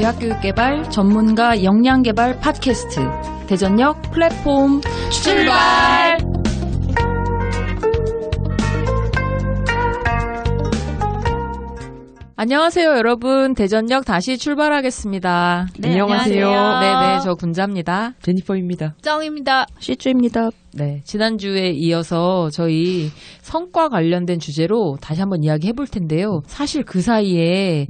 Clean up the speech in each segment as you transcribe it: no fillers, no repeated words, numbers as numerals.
대학교육개발 전문가 역량개발 팟캐스트 대전역 플랫폼 출발! 안녕하세요, 여러분. 대전역 다시 출발하겠습니다. 네, 안녕하세요. 네네, 저 군자입니다. 제니퍼입니다. 짱입니다. 시주입니다. 네, 지난주에 이어서 저희 성과 관련된 주제로 다시 한번 이야기해 볼 텐데요. 사실 그 사이에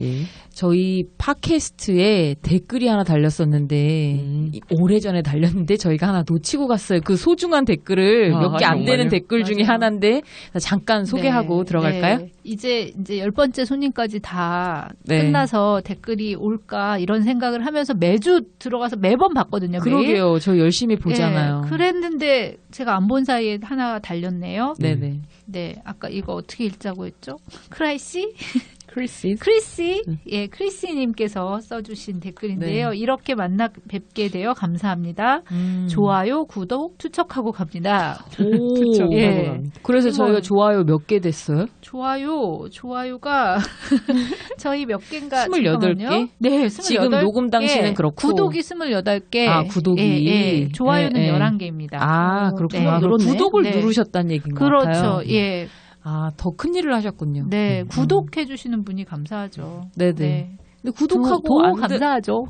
저희 팟캐스트에 댓글이 하나 달렸었는데 오래전에 달렸는데 저희가 하나 놓치고 갔어요. 그 소중한 댓글을 몇 개 안 되는 댓글 중에 하나인데 잠깐 소개하고 들어갈까요? 네. 이제 10번째 손님까지 다 네. 끝나서 댓글이 올까 이런 생각을 하면서 매주 들어가서 매번 봤거든요. 그러게요. 매일. 저 열심히 보잖아요. 네, 그랬는데 제가 안 본 사이에 하나 달렸네요. 네네. 네, 아까 이거 어떻게 읽자고 했죠? 크라이씨? 크리스. 예, 크리스님께서 써주신 댓글인데요. 네. 이렇게 만나 뵙게 되어 감사합니다. 좋아요, 구독, 투척하고 갑니다. 오, 예. 그래서 저희가 좋아요 몇 개 됐어요? 좋아요가 저희 몇 개인가 28개? 네, 28개. 지금 녹음 당시는 그렇고. 구독이 28개. 아, 구독이. 예. 좋아요는 예, 예. 11개입니다. 아, 그렇구나. 네. 구독을 네. 누르셨다는 얘기인 것 그렇죠. 같아요. 예. 아, 더 큰 일을 하셨군요. 네, 구독해 주시는 분이 감사하죠. 네네. 네. 근데 구독하고 더 안 감사하죠.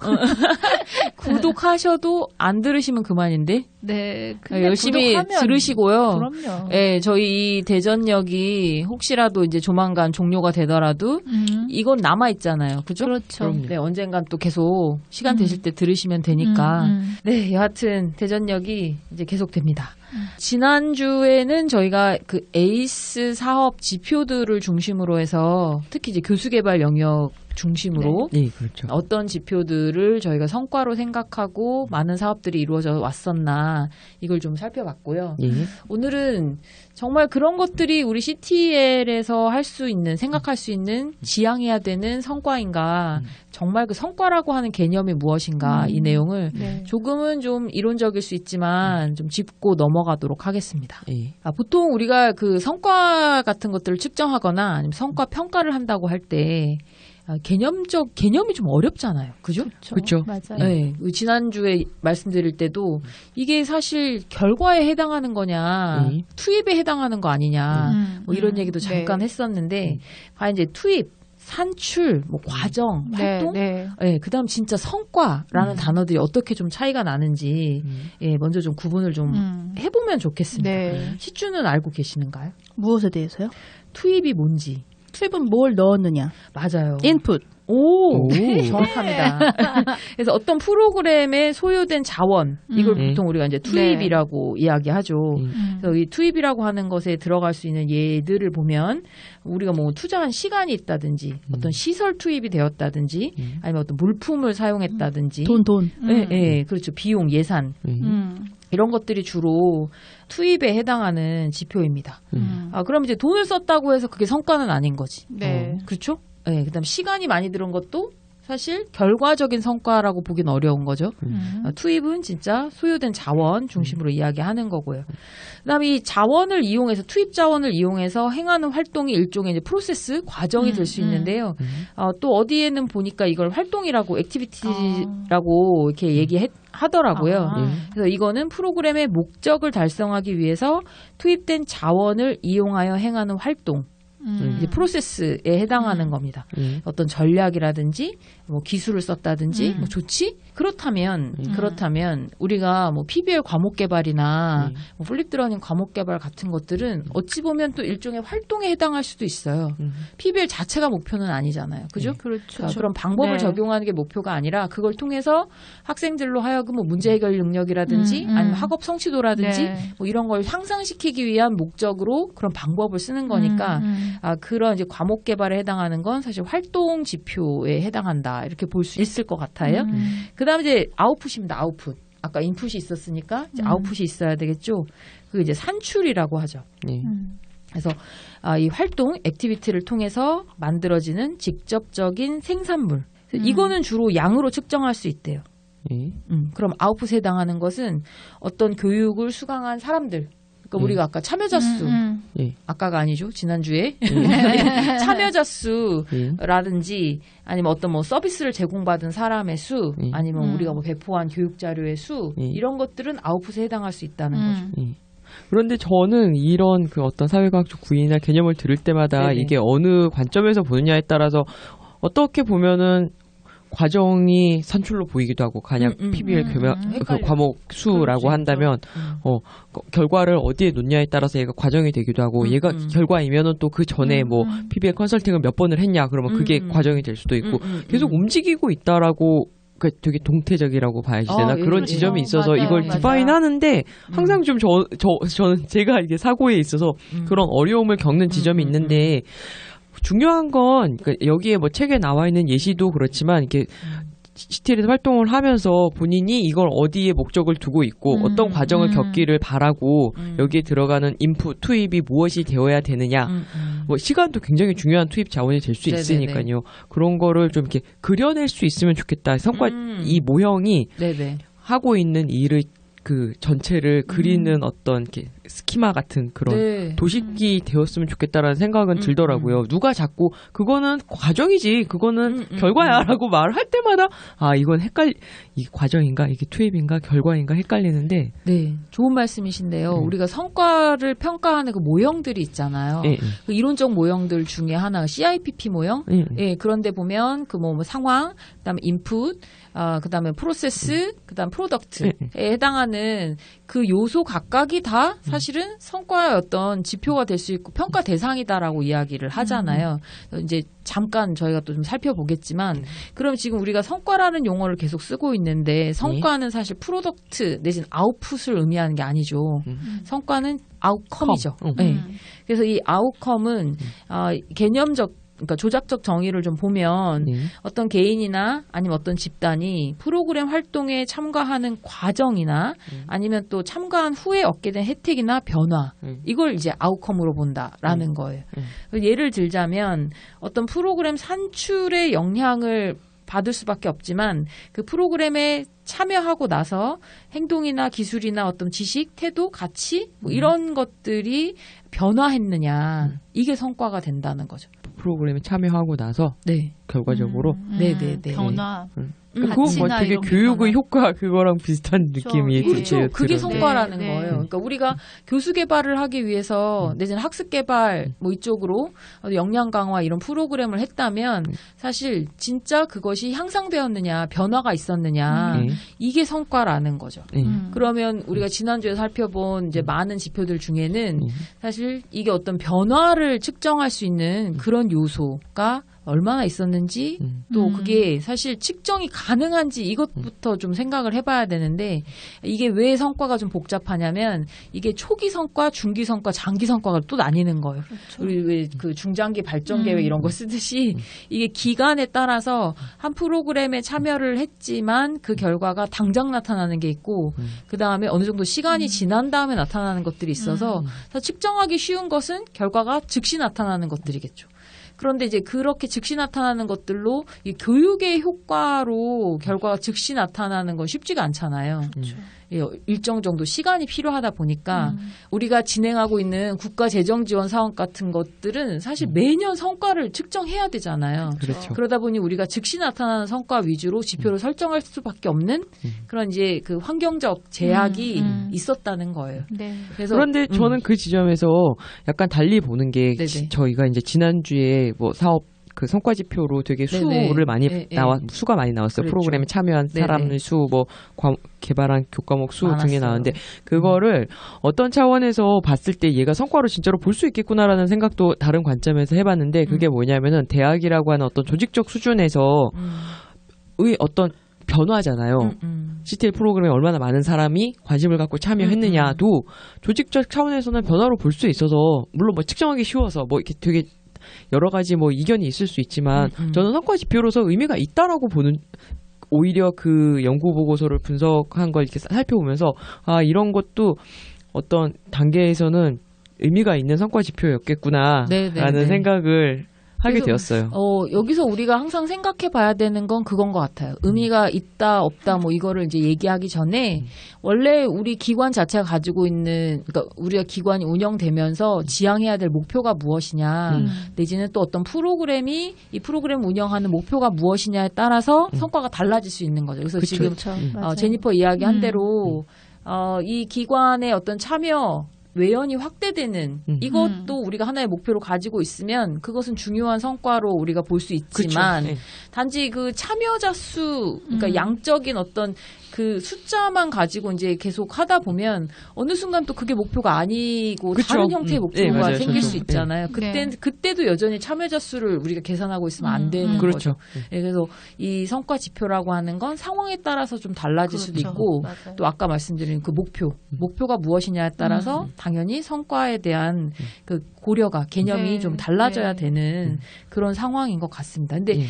구독하셔도 안 들으시면 그만인데. 네, 근데 열심히 구독하면 들으시고요. 그럼요. 네, 저희 이 대전역이 혹시라도 이제 조만간 종료가 되더라도 이건 남아 있잖아요. 그죠? 그렇죠. 네, 언젠간 또 계속 시간 되실 때 들으시면 되니까. 네, 여하튼 대전역이 이제 계속됩니다. 지난주에는 저희가 그 에이스 사업 지표들을 중심으로 해서 특히 이제 교수개발 영역 중심으로 네, 그렇죠. 어떤 지표들을 저희가 성과로 생각하고 많은 사업들이 이루어져 왔었나 이걸 좀 살펴봤고요. 예. 오늘은 정말 그런 것들이 우리 CTL에서 할 수 있는 생각할 수 있는 지향해야 되는 성과인가 정말 그 성과라고 하는 개념이 무엇인가 이 내용을 네. 조금은 좀 이론적일 수 있지만 좀 짚고 넘어가도록 하겠습니다. 예. 보통 우리가 그 성과 같은 것들을 측정하거나 아니면 성과 평가를 한다고 할 때 개념이 좀 어렵잖아요. 그죠? 그렇죠. 맞아요. 네. 지난주에 말씀드릴 때도 이게 사실 결과에 해당하는 거냐, 투입에 해당하는 거 아니냐, 뭐 이런 얘기도 잠깐 했었는데, 과연 이제 투입, 산출, 뭐 과정, 활동, 네. 그다음 진짜 성과라는 단어들이 어떻게 좀 차이가 나는지, 먼저 좀 구분을 좀 해보면 좋겠습니다. 네. 시주는 알고 계시는가요? 무엇에 대해서요? 투입이 뭔지. 투입은 뭘 넣었느냐? 맞아요. 인풋. 오, 정확합니다. 그래서 어떤 프로그램에 소요된 자원, 이걸 보통 우리가 이제 투입이라고 이야기하죠. 그래서 이 투입이라고 하는 것에 들어갈 수 있는 예들을 보면 우리가 뭐 투자한 시간이 있다든지 어떤 시설 투입이 되었다든지 아니면 어떤 물품을 사용했다든지 돈. 네, 그렇죠. 비용, 예산. 이런 것들이 주로 투입에 해당하는 지표입니다. 그럼 이제 돈을 썼다고 해서 그게 성과는 아닌 거지. 네. 그렇죠? 네, 그다음 시간이 많이 들은 것도 사실 결과적인 성과라고 보기는 어려운 거죠. 투입은 진짜 소요된 자원 중심으로 이야기하는 거고요. 그다음에 이 자원을 이용해서 투입 자원을 이용해서 행하는 활동이 일종의 이제 프로세스 과정이 될 수 있는데요. 또 어디에는 보니까 이걸 활동이라고 액티비티라고 이렇게 얘기하더라고요. 그래서 이거는 프로그램의 목적을 달성하기 위해서 투입된 자원을 이용하여 행하는 활동. 이제 프로세스에 해당하는 겁니다. 어떤 전략이라든지 뭐 기술을 썼다든지 뭐 조치? 그렇다면 우리가 뭐 PBL 과목 개발이나 뭐 플립드러닝 과목 개발 같은 것들은 어찌 보면 또 일종의 활동에 해당할 수도 있어요. PBL 자체가 목표는 아니잖아요. 그죠? 그렇죠. 그런 방법을 네. 적용하는 게 목표가 아니라 그걸 통해서 학생들로 하여금 뭐 문제 해결 능력이라든지 아니면 학업 성취도라든지 뭐 이런 걸 향상시키기 위한 목적으로 그런 방법을 쓰는 거니까 그런 이제 과목 개발에 해당하는 건 사실 활동 지표에 해당한다. 이렇게 볼 수 있을 것 같아요. 그다음에 이제 아웃풋입니다. 아웃풋. 아까 인풋이 있었으니까 이제 아웃풋이 있어야 되겠죠. 그 이제 산출이라고 하죠. 그래서 이 활동, 액티비티를 통해서 만들어지는 직접적인 생산물. 이거는 주로 양으로 측정할 수 있대요. 그럼 아웃풋에 해당하는 것은 어떤 교육을 수강한 사람들, 그러니까 우리가 아까 참여자 수, 예. 아까가 아니죠. 지난주에. 참여자 수라든지 아니면 어떤 뭐 서비스를 제공받은 사람의 수, 아니면 우리가 뭐 배포한 교육 자료의 수, 이런 것들은 아웃풋에 해당할 수 있다는 거죠. 그런데 저는 이런 그 어떤 사회과학적 구인이나 개념을 들을 때마다 네네. 이게 어느 관점에서 보느냐에 따라서 어떻게 보면은 과정이 산출로 보이기도 하고 그냥 PBL 그 과목 수라고 그렇죠. 한다면 결과를 어디에 놓냐에 따라서 얘가 과정이 되기도 하고 얘가 결과이면은 또 그 전에 뭐 PBL 컨설팅을 몇 번을 했냐 그러면 그게 과정이 될 수도 있고 계속 움직이고 있다라고 그러니까 되게 동태적이라고 봐야지 되나 그런 그렇죠. 지점이 있어서 맞아요, 이걸 맞아요. 디파인 하는데 항상 좀 저는 제가 이게 사고에 있어서 그런 어려움을 겪는 지점이 있는데 중요한 건 그러니까 여기에 뭐 책에 나와 있는 예시도 그렇지만 이렇게 CTL에서 활동을 하면서 본인이 이걸 어디에 목적을 두고 있고 어떤 과정을 겪기를 바라고 여기에 들어가는 인풋, 투입이 무엇이 되어야 되느냐 뭐 시간도 굉장히 중요한 투입 자원이 될 수 있으니까요. 그런 거를 좀 이렇게 그려낼 수 있으면 좋겠다. 성과 이 모형이 네네. 하고 있는 일을 그 전체를 그리는 어떤 이렇게 스키마 같은 그런 네. 도식이 되었으면 좋겠다라는 생각은 들더라고요. 누가 자꾸 그거는 과정이지, 그거는 결과야라고 말할 때마다 아 이건 이게 과정인가, 이게 투입인가, 결과인가 헷갈리는데. 네, 좋은 말씀이신데요. 우리가 성과를 평가하는 그 모형들이 있잖아요. 그 이론적 모형들 중에 하나가 CIPP 모형. 예, 그런데 보면 그 뭐 상황, 그다음에 인풋, 그다음에 프로세스, 그다음 프로덕트에 해당하는 그 요소 각각이 다 사실은 성과의 어떤 지표가 될 수 있고 평가 대상이다라고 이야기를 하잖아요. 이제 잠깐 저희가 또 좀 살펴보겠지만 그럼 지금 우리가 성과라는 용어를 계속 쓰고 있는데 성과는 사실 프로덕트 내지는 아웃풋을 의미하는 게 아니죠. 성과는 아웃컴이죠. 네. 그래서 이 아웃컴은 개념적 그러니까 조작적 정의를 좀 보면 어떤 개인이나 아니면 어떤 집단이 프로그램 활동에 참가하는 과정이나 아니면 또 참가한 후에 얻게 된 혜택이나 변화 이걸 이제 아웃컴으로 본다라는 거예요. 예를 들자면 어떤 프로그램 산출의 영향을 받을 수밖에 없지만 그 프로그램에 참여하고 나서 행동이나 기술이나 어떤 지식, 태도, 가치 뭐 이런 것들이 변화했느냐 이게 성과가 된다는 거죠. 프로그램에 참여하고 나서 네. 결과적으로 네네네. 변화. 그건 뭐 되게 이런 게 교육의 변화. 효과 그거랑 비슷한 느낌이 그렇죠. 그게 들어요. 성과라는 네, 네. 거예요. 그러니까 우리가 교수 개발을 하기 위해서 내지는 학습 개발 뭐 이쪽으로 역량 강화 이런 프로그램을 했다면 사실 진짜 그것이 향상되었느냐, 변화가 있었느냐 이게 성과라는 거죠. 그러면 우리가 지난주에 살펴본 이제 많은 지표들 중에는 사실 이게 어떤 변화를 측정할 수 있는 그런 요소가 얼마나 있었는지 또 그게 사실 측정이 가능한지 이것부터 좀 생각을 해봐야 되는데 이게 왜 성과가 좀 복잡하냐면 이게 초기 성과, 중기 성과, 장기 성과가 또 나뉘는 거예요. 그렇죠. 우리 왜 그 중장기 발전 계획 이런 거 쓰듯이 이게 기간에 따라서 한 프로그램에 참여를 했지만 그 결과가 당장 나타나는 게 있고 그 다음에 어느 정도 시간이 지난 다음에 나타나는 것들이 있어서 측정하기 쉬운 것은 결과가 즉시 나타나는 것들이겠죠. 그런데 이제 그렇게 즉시 나타나는 것들로 이 교육의 효과로 결과가 즉시 나타나는 건 쉽지가 않잖아요. 그렇죠. 일정 정도 시간이 필요하다 보니까 우리가 진행하고 있는 국가 재정 지원 사업 같은 것들은 사실 매년 성과를 측정해야 되잖아요. 그렇죠. 그러다 보니 우리가 즉시 나타나는 성과 위주로 지표를 설정할 수밖에 없는 그런 이제 그 환경적 제약이 있었다는 거예요. 네. 그래서 그런데 저는 그 지점에서 약간 달리 보는 게 네네. 저희가 이제 지난주에 뭐 사업 그 성과 지표로 되게 네네. 수를 많이 네, 수가 많이 나왔어요. 그렇죠. 프로그램에 참여한 네네. 사람 수, 뭐 개발한 교과목 수 많았어요. 등이 나왔는데 그거를 어떤 차원에서 봤을 때 얘가 성과로 진짜로 볼 수 있겠구나라는 생각도 다른 관점에서 해봤는데 그게 뭐냐면은 대학이라고 하는 어떤 조직적 수준에서 의 어떤 변화잖아요. CTL 프로그램에 얼마나 많은 사람이 관심을 갖고 참여했느냐도 조직적 차원에서는 변화로 볼 수 있어서 물론 뭐 측정하기 쉬워서 뭐 이렇게 되게 여러 가지 뭐 이견이 있을 수 있지만 저는 성과 지표로서 의미가 있다라고 보는 오히려 그 연구 보고서를 분석한 걸 이렇게 살펴보면서 아 이런 것도 어떤 단계에서는 의미가 있는 성과 지표였겠구나라는 네네네. 생각을 하게 그래서, 되었어요. 여기서 우리가 항상 생각해 봐야 되는 건 그건 것 같아요. 의미가 있다, 없다, 뭐 이거를 이제 얘기하기 전에 원래 우리 기관 자체가 가지고 있는, 그러니까 우리가 기관이 운영되면서 지향해야 될 목표가 무엇이냐, 내지는 또 어떤 프로그램이 이 프로그램 운영하는 목표가 무엇이냐에 따라서 성과가 달라질 수 있는 거죠. 그래서 지금 제니퍼 이야기한 대로 이 기관의 어떤 참여 외연이 확대되는 이것도 우리가 하나의 목표로 가지고 있으면 그것은 중요한 성과로 우리가 볼 수 있지만 네. 단지 그 참여자 수, 그러니까 양적인 어떤 그 숫자만 가지고 이제 계속 하다 보면 어느 순간 또 그게 목표가 아니고 그쵸. 다른 형태의 목표가 네, 맞아요. 생길 수 저도. 있잖아요. 그때도 여전히 참여자 수를 우리가 계산하고 있으면 안 되는 그렇죠. 거죠. 네, 그래서 이 성과 지표라고 하는 건 상황에 따라서 좀 달라질 수도 있고 맞아요. 또 아까 말씀드린 그 목표가 무엇이냐에 따라서 당연히 성과에 대한 그 고려가 개념이 네, 좀 달라져야 네. 되는 그런 상황인 것 같습니다. 근데 네.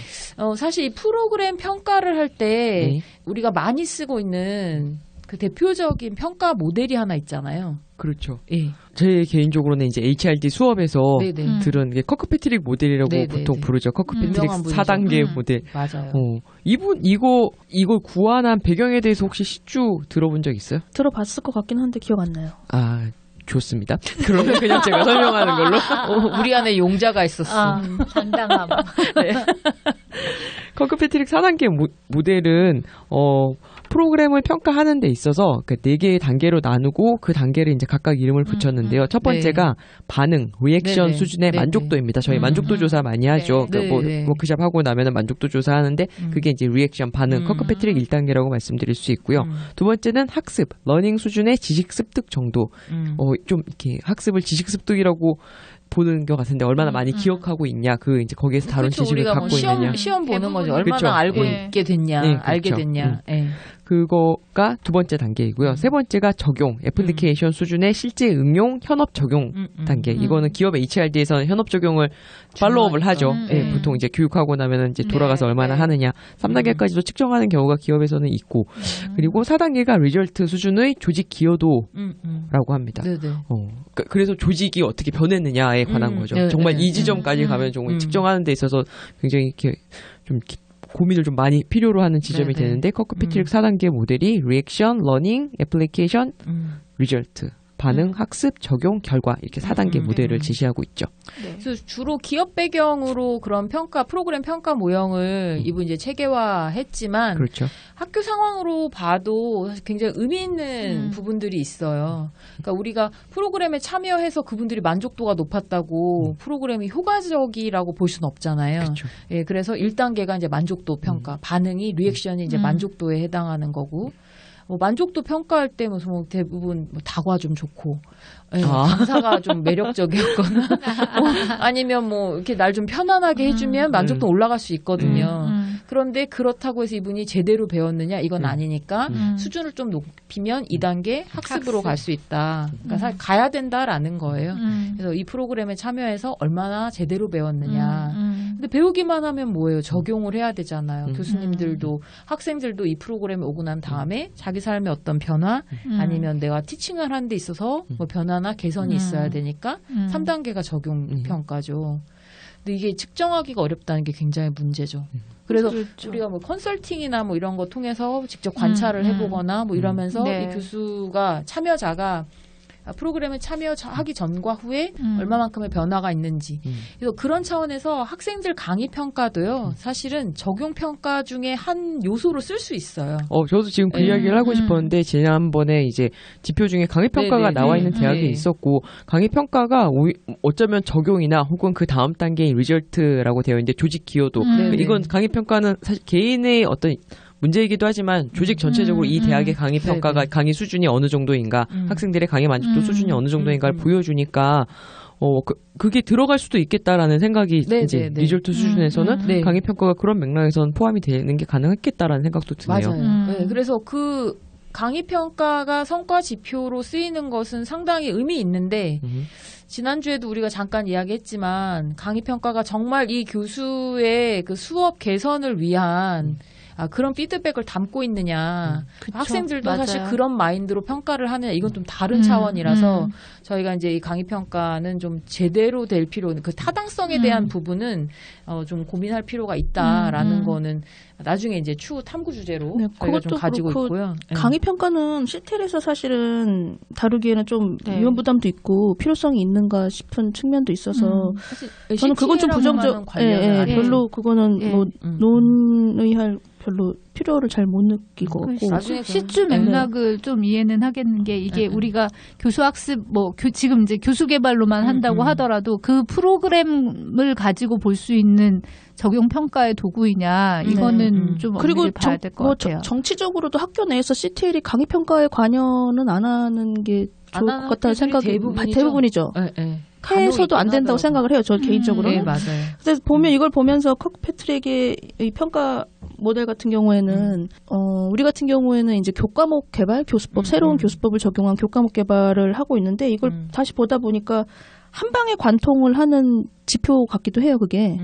사실 이 프로그램 평가를 할 때 네. 우리가 많이 쓰고 있는 그 대표적인 평가 모델이 하나 있잖아요. 그렇죠. 예. 제 개인적으로는 이제 HRD 수업에서 네네. 들은 게 커크패트릭 모델이라고 네네네. 보통 부르죠. 커크패트릭 유명한 분이죠. 4단계 모델. 맞아요. 이분 이걸 구한한 배경에 대해서 혹시 시주 들어본 적 있어요? 들어봤을 것 같긴 한데 기억 안 나요. 아, 좋습니다. 그러면 그냥 제가 설명하는 걸로. 우리 안에 용자가 있었어. 당당함. 커크패트릭 4단계 모델은 프로그램을 평가하는 데 있어서 그 4개의 단계로 나누고 그 단계를 이제 각각 이름을 붙였는데요. 첫 번째가 반응, 리액션 네네. 수준의 네네. 만족도입니다. 저희 만족도 조사 많이 하죠. 네. 그 네네. 워크샵 하고 나면은 만족도 조사하는데 그게 이제 리액션 반응, 커크패트릭 1단계라고 말씀드릴 수 있고요. 두 번째는 학습, 러닝 수준의 지식 습득 정도. 좀 이렇게 학습을 지식 습득이라고 보는 것 같은데 얼마나 많이 기억하고 있냐, 그 이제 거기에서 다룬 그렇죠. 지식을 우리가 갖고 뭐 있느냐. 시험 보는 거죠. 대부분. 얼마나 그렇죠. 알고 예. 있게 됐냐, 예, 그렇죠. 알게 됐냐. 예. 그거가 두 번째 단계이고요. 세 번째가 적용, 애플리케이션 수준의 실제 응용, 현업 적용 단계. 이거는 기업 HRD에서는 현업 적용을 팔로우업을 하죠. 예, 보통 이제 교육하고 나면은 이제 돌아가서 얼마나 하느냐. 3단계까지도 측정하는 경우가 기업에서는 있고. 그리고 4단계가 리절트 수준의 조직 기여도라고 합니다. 네네. 그래서 조직이 어떻게 변했느냐에 관한 거죠. 네, 정말 네. 이 지점까지 가면 좀 측정하는 데 있어서 굉장히 이렇게 좀 고민을 좀 많이 필요로 하는 지점이 네네. 되는데 커크패트릭 4단계 모델이 리액션, 러닝, 애플리케이션, 리절트, 반응, 학습, 적용, 결과 이렇게 4단계 모델을 제시하고 있죠. 그래서 주로 기업 배경으로 그런 평가 프로그램 평가 모형을 이분 이제 체계화했지만 그렇죠. 학교 상황으로 봐도 사실 굉장히 의미 있는 부분들이 있어요. 그러니까 우리가 프로그램에 참여해서 그분들이 만족도가 높았다고 프로그램이 효과적이라고 볼 수는 없잖아요. 그렇죠. 예, 그래서 1단계가 이제 만족도 평가, 반응이 리액션이 이제 만족도에 해당하는 거고. 뭐 만족도 평가할 때 무슨 뭐 대부분 뭐 다과 좀 좋고, 예, 강사가 좀 매력적이었거나, 아니면 뭐 이렇게 날 좀 편안하게 해주면 만족도 올라갈 수 있거든요. 그런데 그렇다고 해서 이분이 제대로 배웠느냐 이건 아니니까 수준을 좀 높이면 2단계 학습으로 갈 수 있다. 그러니까 사실 가야 된다라는 거예요. 그래서 이 프로그램에 참여해서 얼마나 제대로 배웠느냐. 근데 배우기만 하면 뭐예요? 적용을 해야 되잖아요. 교수님들도 학생들도 이 프로그램에 오고 난 다음에 자기 삶의 어떤 변화 아니면 내가 티칭을 하는 데 있어서 뭐 변화나 개선이 있어야 되니까 3단계가 적용 평가죠. 근데 이게 측정하기가 어렵다는 게 굉장히 문제죠. 그래서 그렇죠. 우리가 뭐 컨설팅이나 뭐 이런 거 통해서 직접 관찰을 해보거나 뭐 이러면서 네. 이 교수가 참여자가 프로그램에 참여하기 전과 후에 얼마만큼의 변화가 있는지. 그래서 그런 차원에서 학생들 강의 평가도요. 사실은 적용 평가 중에 한 요소로 쓸 수 있어요. 저도 지금 그 이야기를 하고 싶었는데 지난번에 이제 지표 중에 강의 평가가 네네. 나와 있는 대학에 네. 있었고 강의 평가가 어쩌면 적용이나 혹은 그 다음 단계인 리절트라고 되어 있는데 조직 기여도 네네. 이건 강의 평가는 사실 개인의 어떤 문제이기도 하지만 조직 전체적으로 이 대학의 강의 평가가 네네. 강의 수준이 어느 정도인가 학생들의 강의 만족도 수준이 어느 정도인가를 보여주니까 그게 들어갈 수도 있겠다라는 생각이 네네, 이제 네. 리절트 수준에서는 네. 강의 평가가 그런 맥락에서는 포함이 되는 게 가능했겠다라는 생각도 드네요. 맞아요. 네, 그래서 그 강의 평가가 성과 지표로 쓰이는 것은 상당히 의미 있는데 지난주에도 우리가 잠깐 이야기했지만 강의 평가가 정말 이 교수의 그 수업 개선을 위한 그런 피드백을 담고 있느냐. 그쵸. 학생들도 맞아요. 사실 그런 마인드로 평가를 하느냐. 이건 좀 다른 차원이라서 저희가 이제 이 강의평가는 좀 제대로 될 필요는 그 타당성에 대한 부분은 좀 고민할 필요가 있다라는 거는 나중에 이제 추후 탐구 주제로 네, 저희가 좀 그것도 가지고 그렇고 있고요. 강의 평가는 CTL에서 사실은 다루기에는 좀 네. 위험 부담도 있고 필요성이 있는가 싶은 측면도 있어서 사실 저는 그건 좀 부정적, 별로 그거는 예. 뭐 논의할 별로 필요를 잘 못 느끼고 그 나중에 시주 맥락을 좀 이해는 하겠는 게 이게 우리가 교수 학습 지금 이제 교수 개발로만 한다고 하더라도 그 프로그램을 가지고 볼 수 있는 적용 평가의 도구이냐 이거는 좀 그리고 엄밀히 봐야 될 것 같아요. 정치적으로도 학교 내에서 CTL이 강의 평가에 관여는 안 하는 게 좋을 것 같다는 생각이 대부분이죠. 네. 해서도 안 된다고 생각을 해요. 저 개인적으로는. 네, 맞아요. 그래서 보면 이걸 보면서 커크패트릭의 이 평가 모델 같은 경우에는 우리 같은 경우에는 이제 교과목 개발, 교수법 새로운 교수법을 적용한 교과목 개발을 하고 있는데 이걸 다시 보다 보니까 한 방에 관통을 하는 지표 같기도 해요. 그게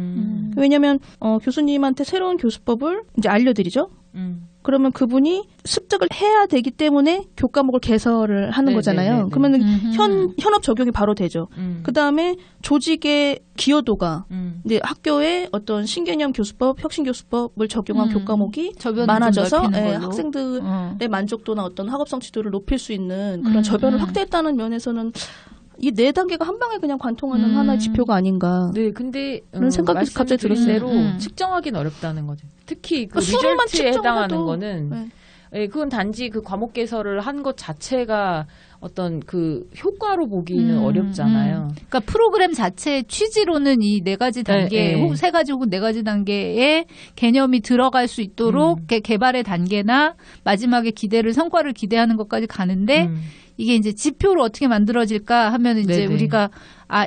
왜냐하면 교수님한테 새로운 교수법을 이제 알려드리죠. 그러면 그분이 습득을 해야 되기 때문에 교과목을 개설을 하는 거잖아요. 그러면 현업 적용이 바로 되죠. 그 다음에 조직의 기여도가 이제 학교에 어떤 신개념 교수법, 혁신 교수법을 적용한 교과목이 많아져서 학생들의 만족도나 어떤 학업성 지도를 높일 수 있는 그런 저변을 확대했다는 면에서는 이 네 단계가 한 방에 그냥 관통하는 하나의 지표가 아닌가. 네, 근데 그런 생각이 갑자기 들었어요. 대로 측정하기는 어렵다는 거죠. 특히 그 수로만 리절트에 해당하는 측정해도, 거는 그건 단지 그 과목 개설을 한 것 자체가 어떤 그 효과로 보기는 어렵잖아요. 그러니까 프로그램 자체의 취지로는 이 네 가지 단계, 혹은 세 가지 혹은 네 가지 단계의 개념이 들어갈 수 있도록 개발의 단계나 마지막에 성과를 기대하는 것까지 가는데 이게 이제 지표로 어떻게 만들어질까 하면 이제 우리가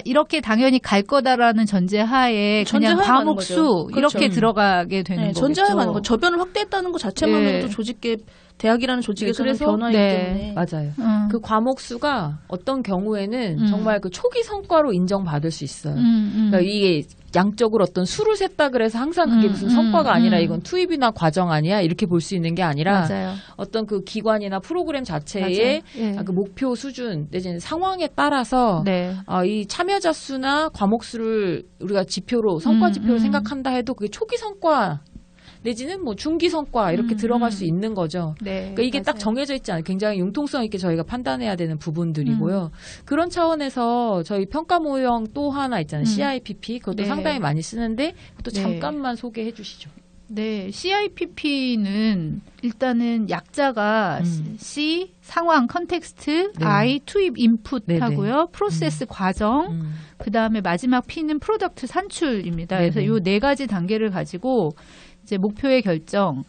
이렇게 당연히 갈 거다라는 전제하에 그냥 과목 수 이렇게 들어가게 되는 거죠. 전제하에 가는 거. 저변을 확대했다는 것 자체만으로도 조직계 대학이라는 조직에서는 변화이기 때문에 맞아요. 그 과목 수가 어떤 경우에는 정말 그 초기 성과로 인정받을 수 있어요. 그러니까 이게 양적으로 어떤 수를 셌다 그래서 항상 그게 무슨 성과가 아니라 이건 투입이나 과정 아니야 이렇게 볼 수 있는 게 아니라 어떤 그 기관이나 프로그램 자체의 그 목표 수준 내지는 상황에 따라서 이 참여자 수나 과목 수를 우리가 지표로 성과 지표로 생각한다 해도 그게 초기 성과 내지는 뭐 중기 성과 이렇게 들어갈 수 있는 거죠. 그러니까 이게 딱 정해져 있지 않아요. 굉장히 융통성 있게 저희가 판단해야 되는 부분들이고요. 그런 차원에서 저희 평가 모형 또 하나 있잖아요. CIPP 그것도 상당히 많이 쓰는데 또 잠깐만 소개해 주시죠. 네, CIPP는 일단은 약자가 C 상황 컨텍스트, I 투입 인풋 하고요. 프로세스 과정, 그 다음에 마지막 P는 프로덕트 산출입니다. 그래서 이 네 가지 단계를 가지고 이제 목표의 결정,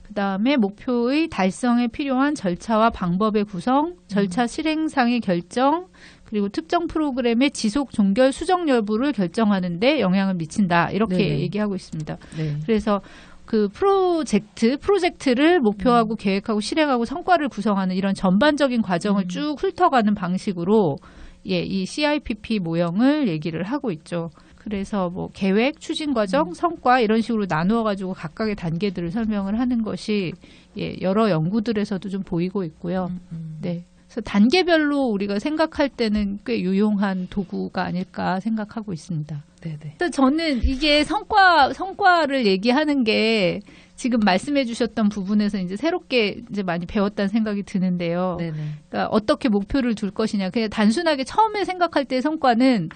그 다음에 목표의 달성에 필요한 절차와 방법의 구성, 절차 실행상의 결정, 그리고 특정 프로그램의 지속 종결 수정 여부를 결정하는데 영향을 미친다. 이렇게 얘기하고 있습니다. 그래서 그 프로젝트를 목표하고 계획하고 실행하고 성과를 구성하는 이런 전반적인 과정을 쭉 훑어가는 방식으로 이 CIPP 모형을 얘기를 하고 있죠. 그래서 뭐 계획, 추진 과정, 성과 이런 식으로 나누어 가지고 각각의 단계들을 설명을 하는 것이 여러 연구들에서도 좀 보이고 있고요. 네. 그래서 단계별로 우리가 생각할 때는 꽤 유용한 도구가 아닐까 생각하고 있습니다. 네네. 저는 이게 성과를 얘기하는 게 지금 말씀해 주셨던 부분에서 이제 새롭게 이제 많이 배웠다는 생각이 드는데요. 그러니까 어떻게 목표를 둘 것이냐. 그냥 단순하게 처음에 생각할 때의 성과는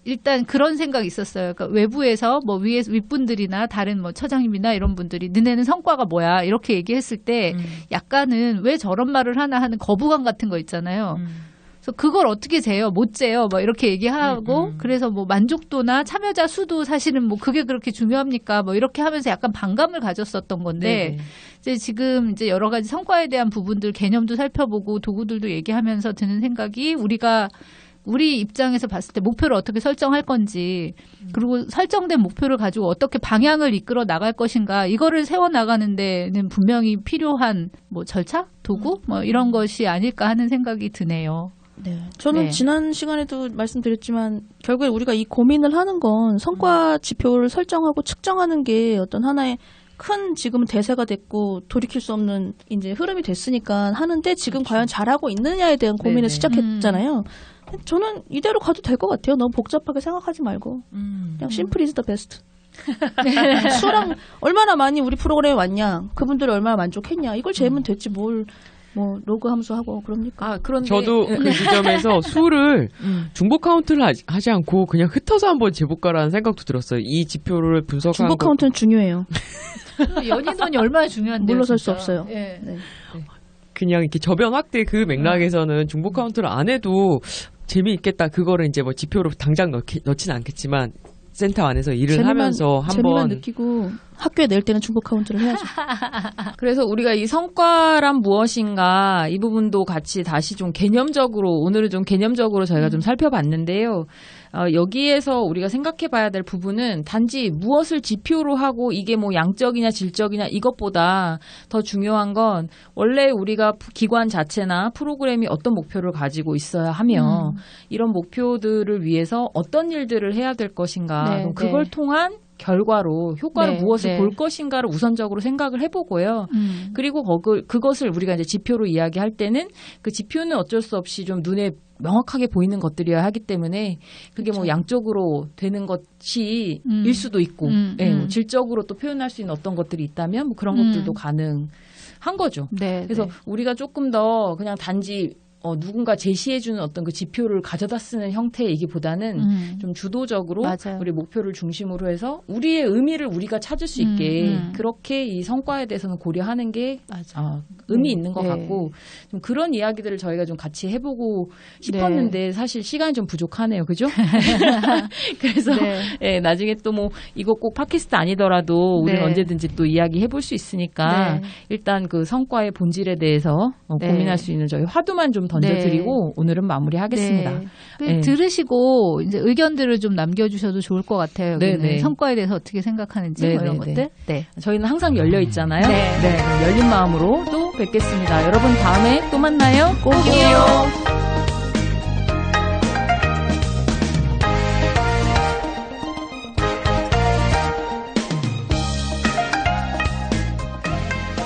일단 그런 생각이 있었어요. 그러니까 외부에서 뭐 윗분들이나 다른 뭐 처장님이나 이런 분들이 너네는 성과가 뭐야 이렇게 얘기했을 때 약간은 왜 저런 말을 하나 하는 거부감 같은 거 있잖아요. 그래서 그걸 어떻게 재요? 못 재요? 뭐 이렇게 얘기하고 그래서 뭐 만족도나 참여자 수도 사실은 뭐 그게 그렇게 중요합니까? 뭐 이렇게 하면서 약간 반감을 가졌었던 건데 이제 지금 이제 여러 가지 성과에 대한 부분들 개념도 살펴보고 도구들도 얘기하면서 드는 생각이 우리 입장에서 봤을 때 목표를 어떻게 설정할 건지 그리고 설정된 목표를 가지고 어떻게 방향을 이끌어 나갈 것인가 이거를 세워나가는 데는 분명히 필요한 뭐 절차? 도구? 뭐 이런 것이 아닐까 하는 생각이 드네요. 저는 지난 시간에도 말씀드렸지만 결국에 우리가 이 고민을 하는 건 성과 지표를 설정하고 측정하는 게 어떤 하나의 큰 지금 대세가 됐고 돌이킬 수 없는 이제 흐름이 됐으니까 하는데 지금 과연 잘하고 있느냐에 대한 고민을 시작했잖아요. 저는 이대로 가도 될 것 같아요. 너무 복잡하게 생각하지 말고 그냥 심플 이즈 더 베스트. 수랑 얼마나 많이 우리 프로그램에 왔냐, 그분들이 얼마나 만족했냐, 이걸 재면 됐지 뭘 뭐 로그 함수하고 그럽니까? 그런데 저도 그 지점에서 수를 중복 카운트를 하지 않고 그냥 흩어서 한번 재볼까라는 생각도 들었어요. 이 지표를 분석한 중복 카운트는 중요해요. 연인원이 얼마나 중요한데요. 물러설 진짜. 수 없어요. 예. 네. 그냥 이렇게 저변 확대 그 맥락에서는 중복 카운트를 안 해도 재미있겠다. 그거를 이제 뭐 지표로 당장 넣지는 않겠지만 센터 안에서 일을 하면서 재미만 한번 느끼고 학교에 낼 때는 중복 카운트를 해야죠. 그래서 우리가 이 성과란 무엇인가 이 부분도 같이 다시 좀 개념적으로 오늘은 좀 개념적으로 저희가 좀 살펴봤는데요. 여기에서 우리가 생각해 봐야 될 부분은 단지 무엇을 지표로 하고 이게 뭐 양적이냐 질적이냐 이것보다 더 중요한 건 원래 우리가 기관 자체나 프로그램이 어떤 목표를 가지고 있어야 하며 이런 목표들을 위해서 어떤 일들을 해야 될 것인가 네, 그걸 네. 통한 결과로 효과를 네, 무엇을 네. 볼 것인가를 우선적으로 생각을 해보고요. 그리고 그것을 우리가 이제 지표로 이야기할 때는 그 지표는 어쩔 수 없이 좀 눈에 명확하게 보이는 것들이어야 하기 때문에 그게 뭐 양적으로 되는 것이 일 수도 있고 예, 뭐 질적으로 또 표현할 수 있는 어떤 것들이 있다면 뭐 그런 것들도 가능한 거죠. 네, 그래서 네. 우리가 조금 더 그냥 단지 누군가 제시해주는 어떤 그 지표를 가져다 쓰는 형태이기보다는 좀 주도적으로 맞아요. 우리 목표를 중심으로 해서 우리의 의미를 우리가 찾을 수 있게 그렇게 이 성과에 대해서는 고려하는 게 의미 있는 것 네. 같고 좀 그런 이야기들을 저희가 좀 같이 해보고 싶었는데 사실 시간이 좀 부족하네요. 그죠? 그래서 예, 나중에 또 뭐 이거 꼭 팟캐스트 아니더라도 우리는 네. 언제든지 또 이야기 해볼 수 있으니까 네. 일단 그 성과의 본질에 대해서 네. 고민할 수 있는 저희 화두만 좀 던져드리고 오늘은 마무리하겠습니다. 네. 네. 들으시고 이제 의견들을 좀 남겨주셔도 좋을 것 같아요. 네, 여기는 네. 성과에 대해서 어떻게 생각하는지 네, 뭐 이런 네, 네. 것들. 네. 저희는 항상 열려 있잖아요. 네. 그럼 열린 마음으로 또 뵙겠습니다. 여러분 다음에 또 만나요. 꼭이요.